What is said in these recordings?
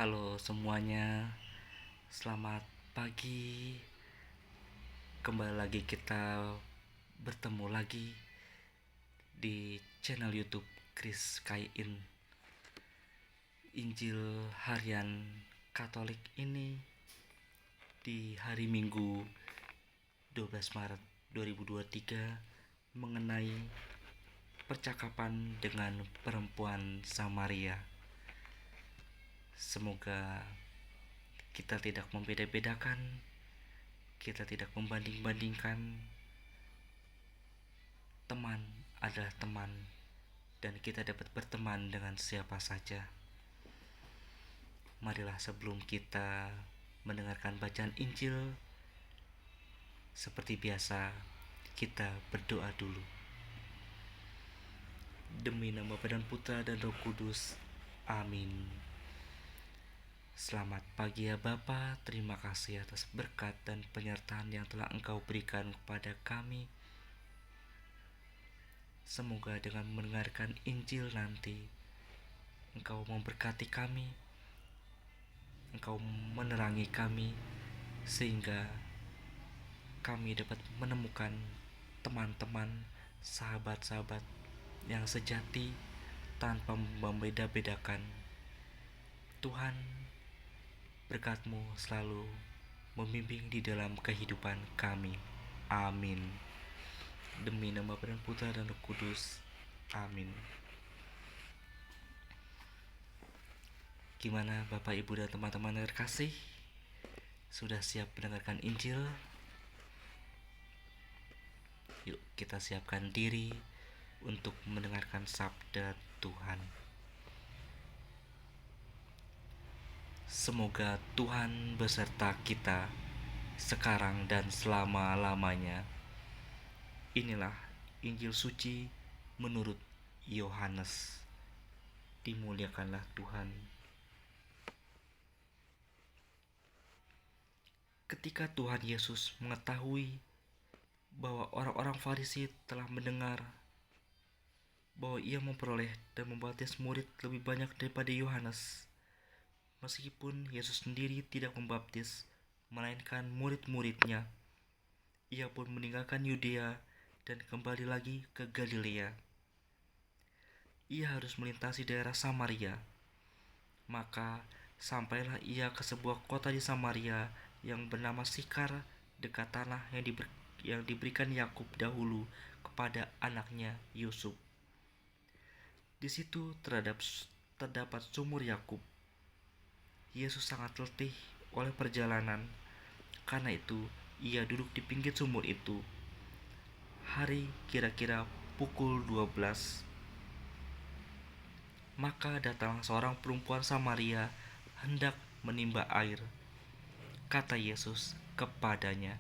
Halo semuanya, selamat pagi. Kembali lagi kita bertemu lagi di channel YouTube Chris Kain. Injil Harian Katolik ini di hari Minggu 12 Maret 2023 mengenai percakapan dengan perempuan Samaria. Semoga kita tidak membeda-bedakan, kita tidak membanding-bandingkan. Teman adalah teman, dan kita dapat berteman dengan siapa saja. Marilah sebelum kita mendengarkan bacaan Injil, seperti biasa, kita berdoa dulu. Demi nama Bapa dan Putra dan Roh Kudus. Amin. Selamat pagi ya Bapa, terima kasih atas berkat dan penyertaan yang telah Engkau berikan kepada kami. Semoga dengan mendengarkan Injil nanti, Engkau memberkati kami, Engkau menerangi kami, sehingga kami dapat menemukan teman-teman, sahabat-sahabat yang sejati tanpa membeda-bedakan. Tuhan, berkat-Mu selalu membimbing di dalam kehidupan kami. Amin. Demi nama Bapa dan Putra dan Roh Kudus. Amin. Gimana Bapak, Ibu, dan teman-teman yang terkasih? Sudah siap mendengarkan Injil? Yuk kita siapkan diri untuk mendengarkan sabda Tuhan. Semoga Tuhan beserta kita sekarang dan selama-lamanya. Inilah Injil suci menurut Yohanes. Dimuliakanlah Tuhan. Ketika Tuhan Yesus mengetahui bahwa orang-orang Farisi telah mendengar bahwa ia memperoleh dan membaptis murid lebih banyak daripada Yohanes, meskipun Yesus sendiri tidak membaptis, melainkan murid-muridnya, ia pun meninggalkan Yudea dan kembali lagi ke Galilea. Ia harus melintasi daerah Samaria. Maka sampailah ia ke sebuah kota di Samaria yang bernama Sikar, dekat tanah yang diberikan Yakub dahulu kepada anaknya Yusuf. Di situ terdapat sumur Yakub. Yesus sangat letih oleh perjalanan. Karena itu, ia duduk di pinggir sumur itu. Hari kira-kira pukul 12. Maka datang seorang perempuan Samaria hendak menimba air. Kata Yesus kepadanya,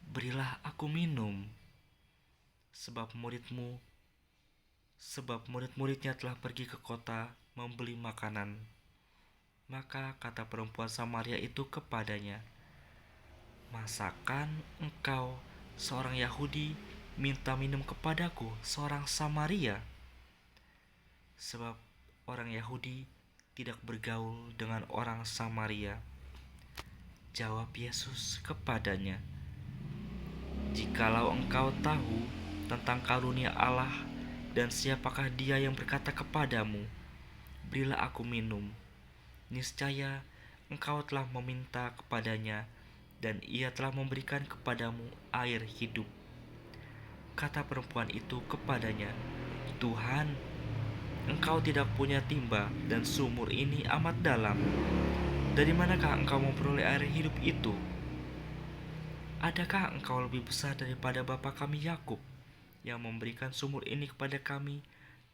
"Berilah aku minum, sebab murid-muridnya telah pergi ke kota membeli makanan." Maka kata perempuan Samaria itu kepadanya, "Masakan engkau, seorang Yahudi, minta minum kepadaku, seorang Samaria?" Sebab orang Yahudi tidak bergaul dengan orang Samaria. Jawab Yesus kepadanya, "Jikalau engkau tahu tentang karunia Allah dan siapakah dia yang berkata kepadamu, 'Berilah aku minum,' niscaya engkau telah meminta kepadanya, dan ia telah memberikan kepadamu air hidup." Kata perempuan itu kepadanya, "Tuhan, engkau tidak punya timba, dan sumur ini amat dalam. Dari manakah engkau memperoleh air hidup itu? Adakah engkau lebih besar daripada bapa kami Yakub, yang memberikan sumur ini kepada kami,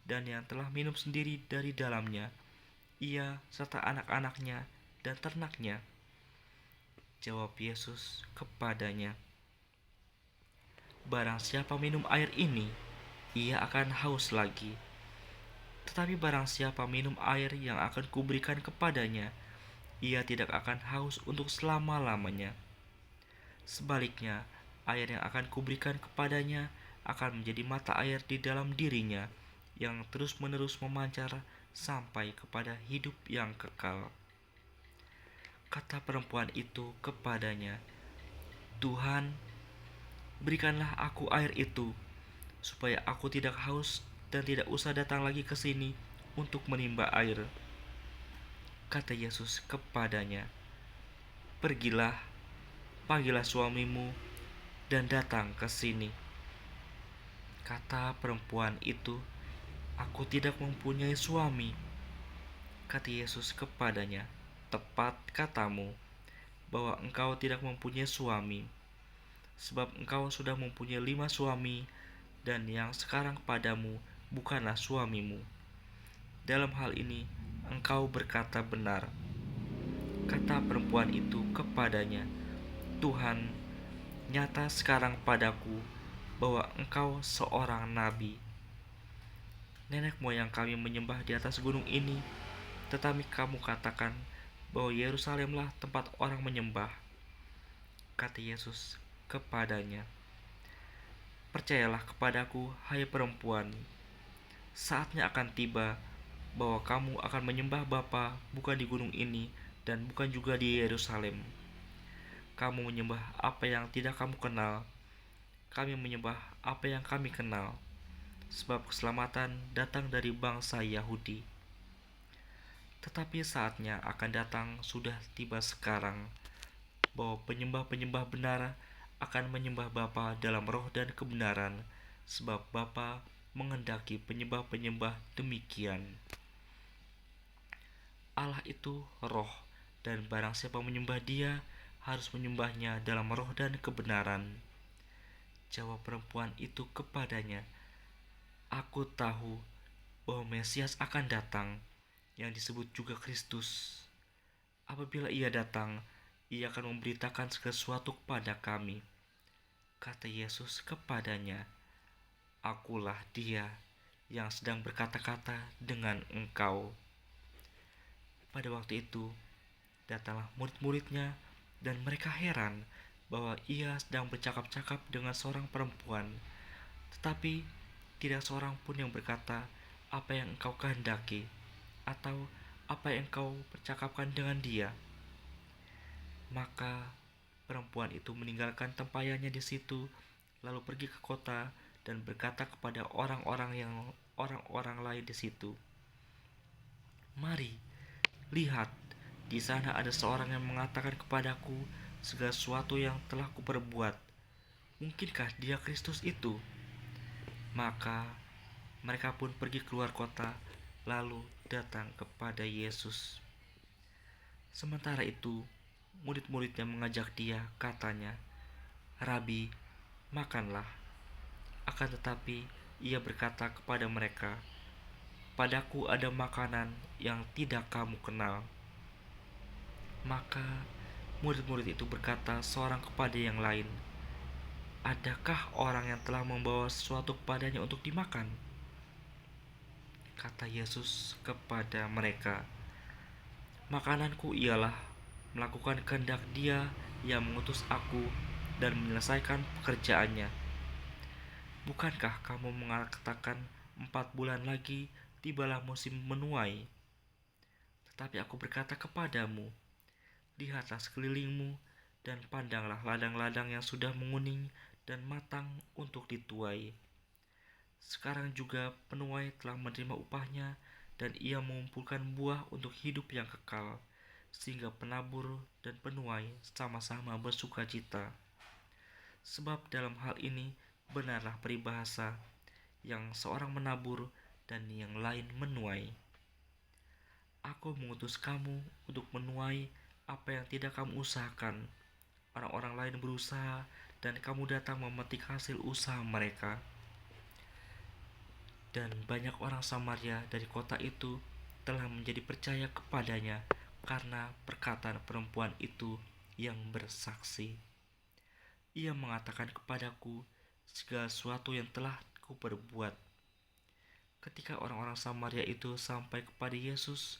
dan yang telah minum sendiri dari dalamnya, ia serta anak-anaknya dan ternaknya?" Jawab Yesus kepadanya, "Barang siapa minum air ini, ia akan haus lagi. Tetapi barang siapa minum air yang akan kuberikan kepadanya, ia tidak akan haus untuk selama-lamanya. Sebaliknya, air yang akan kuberikan kepadanya akan menjadi mata air di dalam dirinya, yang terus-menerus memancar sampai kepada hidup yang kekal." Kata perempuan itu kepadanya, "Tuhan, berikanlah aku air itu, supaya aku tidak haus dan tidak usah datang lagi ke sini untuk menimba air." Kata Yesus kepadanya, "Pergilah, panggillah suamimu dan datang ke sini." Kata perempuan itu, "Aku tidak mempunyai suami." Kata Yesus kepadanya, "Tepat katamu, bahwa engkau tidak mempunyai suami, sebab engkau sudah mempunyai 5 suami, dan yang sekarang padamu bukanlah suamimu. Dalam hal ini, engkau berkata benar." Kata perempuan itu kepadanya, "Tuhan, nyata sekarang padaku bahwa engkau seorang nabi. Nenek moyang kami menyembah di atas gunung ini, tetapi kamu katakan bahwa Yerusalemlah tempat orang menyembah." Kata Yesus kepadanya, "Percayalah kepadaku, hai perempuan, saatnya akan tiba bahwa kamu akan menyembah Bapa bukan di gunung ini dan bukan juga di Yerusalem. Kamu menyembah apa yang tidak kamu kenal, kami menyembah apa yang kami kenal, sebab keselamatan datang dari bangsa Yahudi. Tetapi saatnya akan datang, sudah tiba sekarang, bahwa penyembah-penyembah benar akan menyembah Bapa dalam roh dan kebenaran, sebab Bapa menghendaki penyembah-penyembah demikian. Allah itu roh, dan barang siapa menyembah Dia harus menyembahnya dalam roh dan kebenaran." Jawab perempuan itu kepadanya, "Aku tahu bahwa Mesias akan datang, yang disebut juga Kristus. Apabila Ia datang, Ia akan memberitakan segala sesuatu kepada kami." Kata Yesus kepadanya, "Akulah Dia yang sedang berkata-kata dengan engkau." Pada waktu itu, datanglah murid-muridnya, dan mereka heran bahwa Ia sedang bercakap-cakap dengan seorang perempuan. Tetapi tidak seorang pun yang berkata, "Apa yang engkau kehendaki?" atau "Apa yang engkau percakapkan dengan dia?" Maka perempuan itu meninggalkan tempayannya di situ, lalu pergi ke kota dan berkata kepada orang-orang lain di situ, "Mari, lihat, di sana ada seorang yang mengatakan kepadaku segala sesuatu yang telah kuperbuat. Mungkinkah dia Kristus itu?" Maka mereka pun pergi keluar kota, lalu datang kepada Yesus. Sementara itu, murid-muridnya mengajak Dia, katanya, "Rabi, makanlah." Akan tetapi Ia berkata kepada mereka, "Padaku ada makanan yang tidak kamu kenal." Maka murid-murid itu berkata seorang kepada yang lain, "Adakah orang yang telah membawa sesuatu kepadanya untuk dimakan?" Kata Yesus kepada mereka, "Makananku ialah melakukan kehendak Dia yang mengutus aku dan menyelesaikan pekerjaannya. Bukankah kamu mengatakan 4 bulan lagi tibalah musim menuai? Tetapi aku berkata kepadamu, lihatlah sekelilingmu dan pandanglah ladang-ladang yang sudah menguning dan matang untuk dituai. Sekarang juga penuai telah menerima upahnya, dan ia mengumpulkan buah untuk hidup yang kekal, sehingga penabur dan penuai sama-sama bersukacita. Sebab dalam hal ini benarlah peribahasa, yang seorang menabur dan yang lain menuai. Aku mengutus kamu untuk menuai apa yang tidak kamu usahakan. Orang-orang lain berusaha, dan kamu datang memetik hasil usaha mereka." Dan banyak orang Samaria dari kota itu telah menjadi percaya kepadanya karena perkataan perempuan itu yang bersaksi, "Ia mengatakan kepadaku segala sesuatu yang telah kuperbuat." Ketika orang-orang Samaria itu sampai kepada Yesus,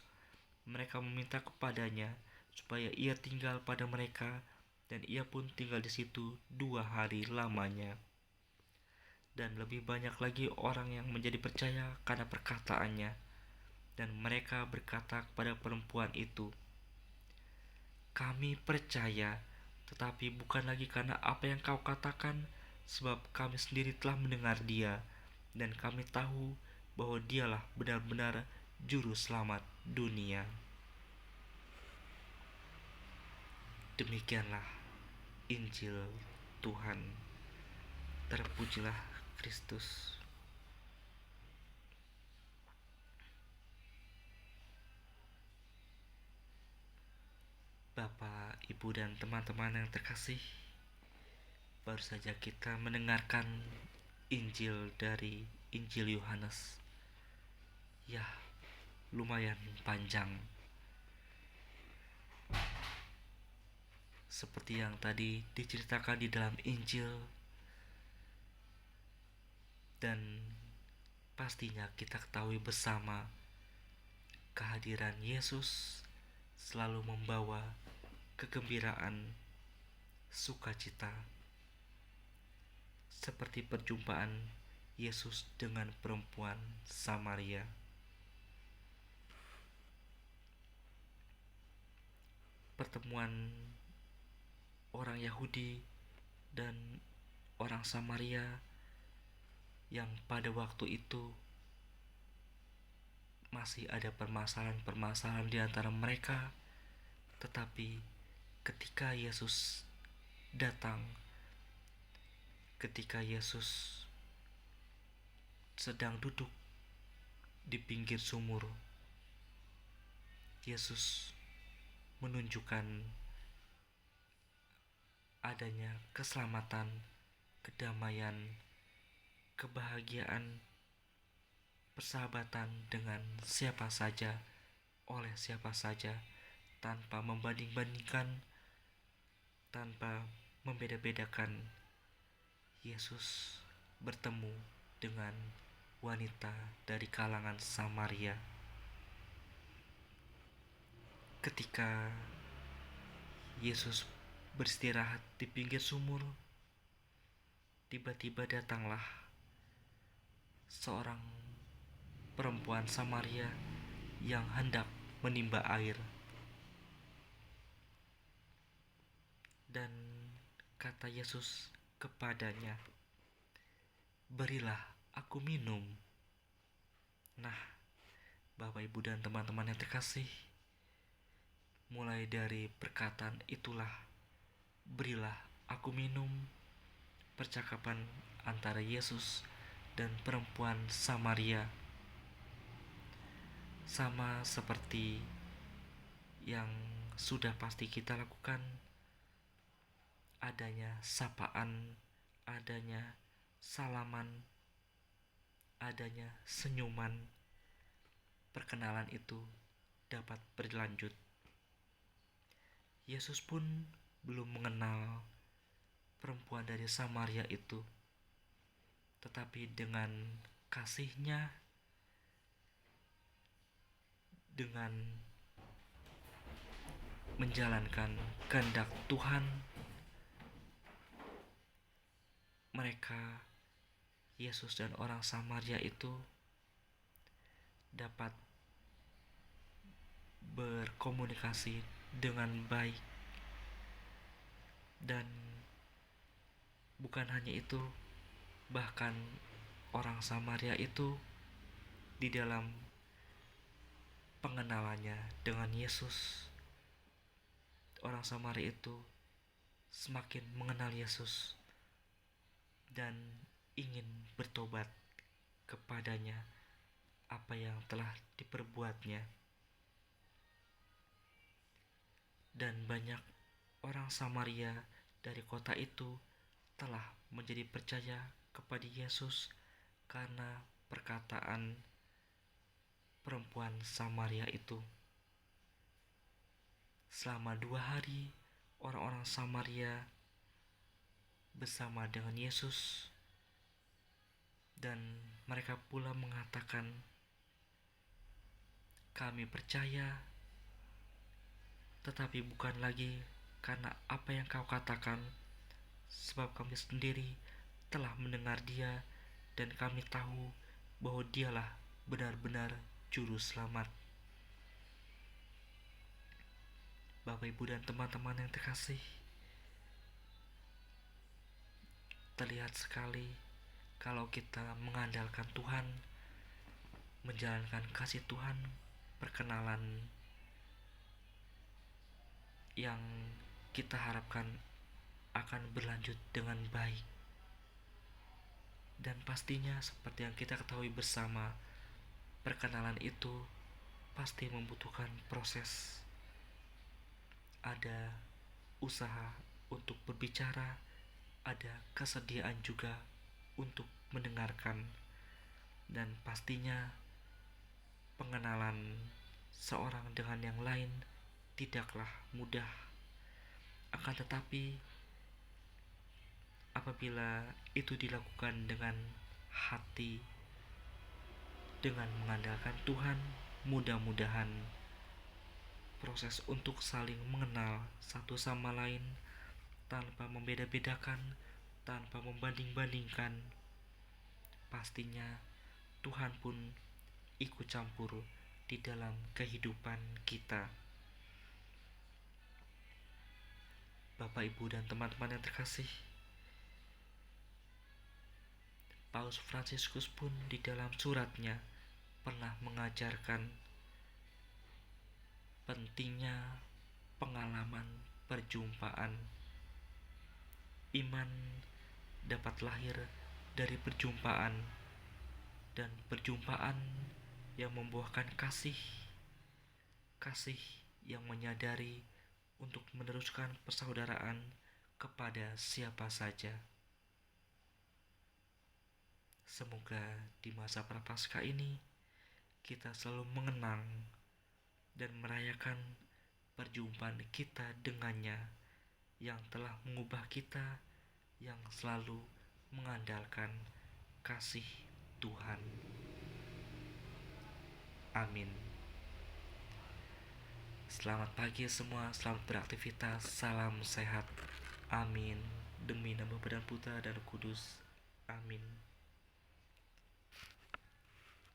mereka meminta kepadanya supaya ia tinggal pada mereka, dan ia pun tinggal di situ 2 hari lamanya. Dan lebih banyak lagi orang yang menjadi percaya karena perkataannya. Dan mereka berkata kepada perempuan itu, Kami percaya, tetapi bukan lagi karena apa yang kau katakan, sebab kami sendiri telah mendengar Dia, dan kami tahu bahwa Dialah benar-benar juru selamat dunia. Demikianlah Injil Tuhan. Terpujilah Kristus. Bapak, Ibu, dan teman-teman yang terkasih, baru saja kita mendengarkan Injil dari Injil Yohanes. Ya, lumayan panjang. Seperti yang tadi diceritakan di dalam Injil, dan pastinya kita ketahui bersama, kehadiran Yesus selalu membawa kegembiraan, sukacita, seperti perjumpaan Yesus dengan perempuan Samaria. Pertemuan orang Yahudi dan orang Samaria yang pada waktu itu masih ada permasalahan-permasalahan di antara mereka, tetapi ketika Yesus datang, ketika Yesus sedang duduk di pinggir sumur, Yesus menunjukkan adanya keselamatan, kedamaian, kebahagiaan, persahabatan dengan siapa saja, oleh siapa saja, tanpa membanding-bandingkan, tanpa membeda-bedakan. Yesus bertemu dengan wanita dari kalangan Samaria. Ketika Yesus beristirahat di pinggir sumur, tiba-tiba datanglah seorang perempuan Samaria yang hendak menimba air. Dan kata Yesus kepadanya, "Berilah aku minum." Nah, Bapak, Ibu, dan teman-teman yang terkasih, mulai dari perkataan itulah, "Berilah aku minum," percakapan antara Yesus dan perempuan Samaria sama seperti yang sudah pasti kita lakukan, adanya sapaan, adanya salaman, adanya senyuman. Perkenalan itu dapat berlanjut. Yesus pun belum mengenal perempuan dari Samaria itu, tetapi dengan kasih-Nya, dengan menjalankan kehendak Tuhan, mereka, Yesus dan orang Samaria itu, dapat berkomunikasi dengan baik. Dan bukan hanya itu, bahkan orang Samaria itu di dalam pengenalannya dengan Yesus, orang Samaria itu semakin mengenal Yesus dan ingin bertobat kepadanya apa yang telah diperbuatnya. Dan banyak orang Samaria dari kota itu telah menjadi percaya kepada Yesus karena perkataan perempuan Samaria itu. Selama 2 hari, orang-orang Samaria bersama dengan Yesus, dan mereka pula mengatakan, "Kami percaya, tetapi bukan lagi karena apa yang kau katakan, sebab kami sendiri telah mendengar Dia, dan kami tahu bahwa Dialah benar-benar juru selamat." Bapak, Ibu, dan teman-teman yang terkasih, terlihat sekali kalau kita mengandalkan Tuhan, menjalankan kasih Tuhan, perkenalan yang kita harapkan akan berlanjut dengan baik. Dan pastinya seperti yang kita ketahui bersama, perkenalan itu pasti membutuhkan proses. Ada usaha untuk berbicara, ada kesediaan juga untuk mendengarkan, dan pastinya pengenalan seorang dengan yang lain tidaklah mudah. Akan tetapi apabila itu dilakukan dengan hati, dengan mengandalkan Tuhan, mudah-mudahan proses untuk saling mengenal satu sama lain tanpa membeda-bedakan, tanpa membanding-bandingkan, pastinya Tuhan pun ikut campur di dalam kehidupan kita. Bapak, Ibu, dan teman-teman yang terkasih, Paus Fransiskus pun di dalam suratnya pernah mengajarkan pentingnya pengalaman perjumpaan. Iman dapat lahir dari perjumpaan, dan perjumpaan yang membuahkan kasih, kasih yang menyadari untuk meneruskan persaudaraan kepada siapa saja. Semoga di masa prapaskah ini kita selalu mengenang dan merayakan perjumpaan kita dengannya yang telah mengubah kita, yang selalu mengandalkan kasih Tuhan. Amin. Selamat pagi semua, selamat beraktivitas, salam sehat. Amin. Demi nama Bapa dan Putra dan Roh Kudus. Amin.